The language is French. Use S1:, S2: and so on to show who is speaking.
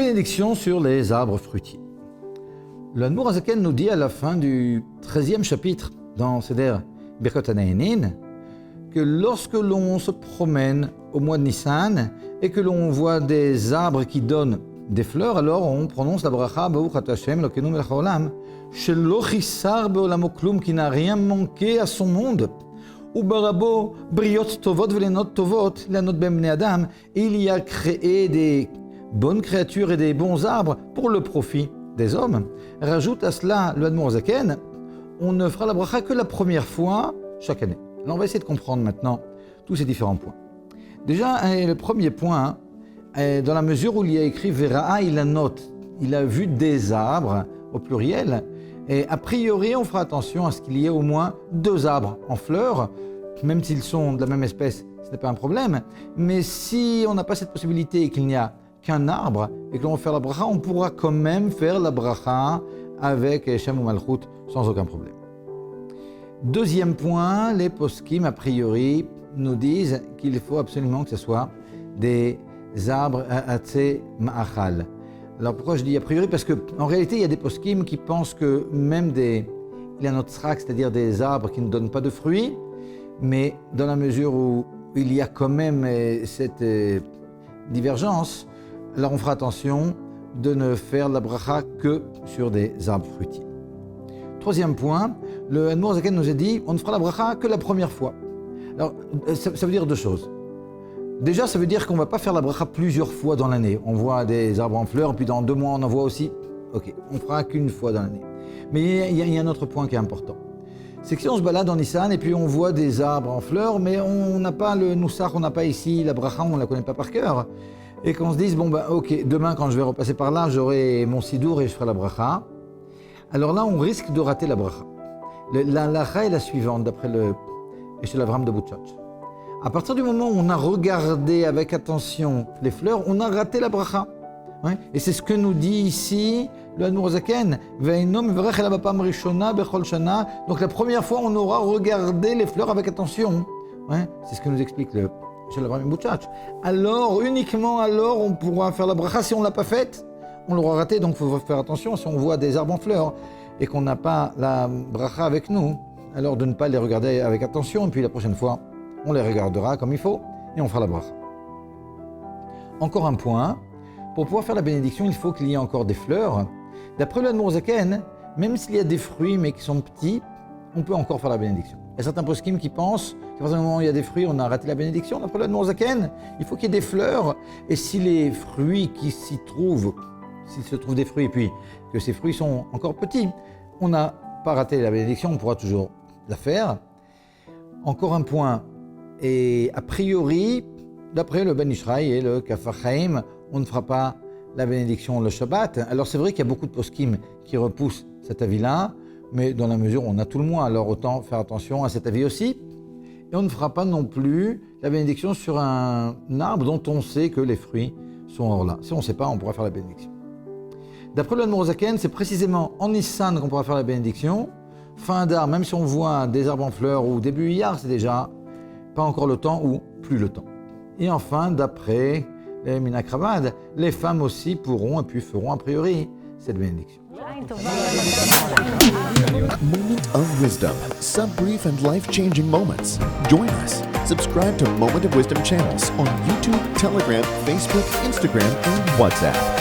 S1: Bénédiction sur les arbres fruitiers. Le Admour HaZaken nous dit à la fin du 13e chapitre dans Seder Birkot HaNehenin que lorsque l'on se promène au mois de Nissan et que l'on voit des arbres qui donnent des fleurs, alors on prononce la bracha Baruch Ata Hashem Elokeinu melech haolam shelo chisar beolamo klum, qui n'a rien manqué à son monde. Ou barabo briot tovot velenot tovot lanot ben bnei adam, il y a créé des bonnes créatures et des bons arbres pour le profit des hommes. Rajoute à cela le Admour HaZaken, on ne fera la bracha que la première fois chaque année. Alors on va essayer de comprendre maintenant tous ces différents points. Déjà, le premier point, dans la mesure où il y a écrit Vera'a ilanot, il a vu des arbres au pluriel, et a priori on fera attention à ce qu'il y ait au moins 2 arbres en fleurs, même s'ils sont de la même espèce, ce n'est pas un problème, mais si on n'a pas cette possibilité et qu'il n'y a qu'un arbre et que l'on va faire la bracha, on pourra quand même faire la bracha avec Shem ou Malchut sans aucun problème. Deuxième point, les poskim a priori nous disent qu'il faut absolument que ce soit des arbres Atzei Ma'achal. Alors pourquoi je dis a priori? Parce qu'en réalité il y a des poskim qui pensent que même des ilanot srak, c'est-à-dire des arbres qui ne donnent pas de fruits, mais dans la mesure où il y a quand même cette divergence, alors on fera attention de ne faire la bracha que sur des arbres fruitiers. Troisième point, le Admour HaZaken nous a dit on ne fera la bracha que la première fois. Alors ça veut dire 2 choses. Déjà, ça veut dire qu'on ne va pas faire la bracha plusieurs fois dans l'année. On voit des arbres en fleurs, puis dans 2 mois on en voit aussi. Ok, on ne fera qu'une fois dans l'année. Mais il y a un autre point qui est important. C'est que si on se balade en Nissan et puis on voit des arbres en fleurs, mais on n'a pas le Noussach, on n'a pas ici la bracha, on ne la connaît pas par cœur. Et qu'on se dise, bon ben ok, demain quand je vais repasser par là, j'aurai mon sidour et je ferai la bracha. Alors là, on risque de rater la bracha. La halakha est la suivante, d'après le Eshel Avraham de Boutchach. À partir du moment où on a regardé avec attention les fleurs, on a raté la bracha. Ouais. Et c'est ce que nous dit ici le Admour HaZaken. Donc la première fois, on aura regardé les fleurs avec attention. Ouais. C'est ce que nous explique le Eshel Avraham de Boutchach. Alors, uniquement alors, on pourra faire la bracha. Si on ne l'a pas faite, on l'aura raté. Donc il faut faire attention si on voit des arbres en fleurs et qu'on n'a pas la bracha avec nous, alors de ne pas les regarder avec attention. Et puis la prochaine fois, on les regardera comme il faut et on fera la bracha. Encore un point, pour pouvoir faire la bénédiction, il faut qu'il y ait encore des fleurs. D'après le Admour HaZaken, même s'il y a des fruits mais qui sont petits, on peut encore faire la bénédiction. Il y a certains poskim qui pensent qu'à partir du moment où il y a des fruits, on a raté la bénédiction. D'après le Admour HaZaken, il faut qu'il y ait des fleurs. Et si les fruits qui s'y trouvent, s'il se trouve des fruits et puis que ces fruits sont encore petits, on n'a pas raté la bénédiction, on pourra toujours la faire. Encore un point, et a priori, d'après le Ben Ishraï et le Kaf HaChaim, on ne fera pas la bénédiction le Shabbat. Alors c'est vrai qu'il y a beaucoup de poskim qui repoussent cet avis-là, mais dans la mesure où on a tout le mois, alors autant faire attention à cet avis aussi. Et on ne fera pas non plus la bénédiction sur un arbre dont on sait que les fruits sont hors là. Si on ne sait pas, on pourra faire la bénédiction. D'après le Admour HaZaken, c'est précisément en Nissan qu'on pourra faire la bénédiction. Fin d'arbre, même si on voit des arbres en fleurs ou début Iyar, c'est déjà pas encore le temps ou plus le temps. Et enfin, d'après les Minakravad, les femmes aussi pourront et puis feront a priori cette bénédiction.
S2: Moment of Wisdom, some brief and life-changing moments. Join us. Subscribe to Moment of Wisdom channels on YouTube, Telegram, Facebook, Instagram, and WhatsApp.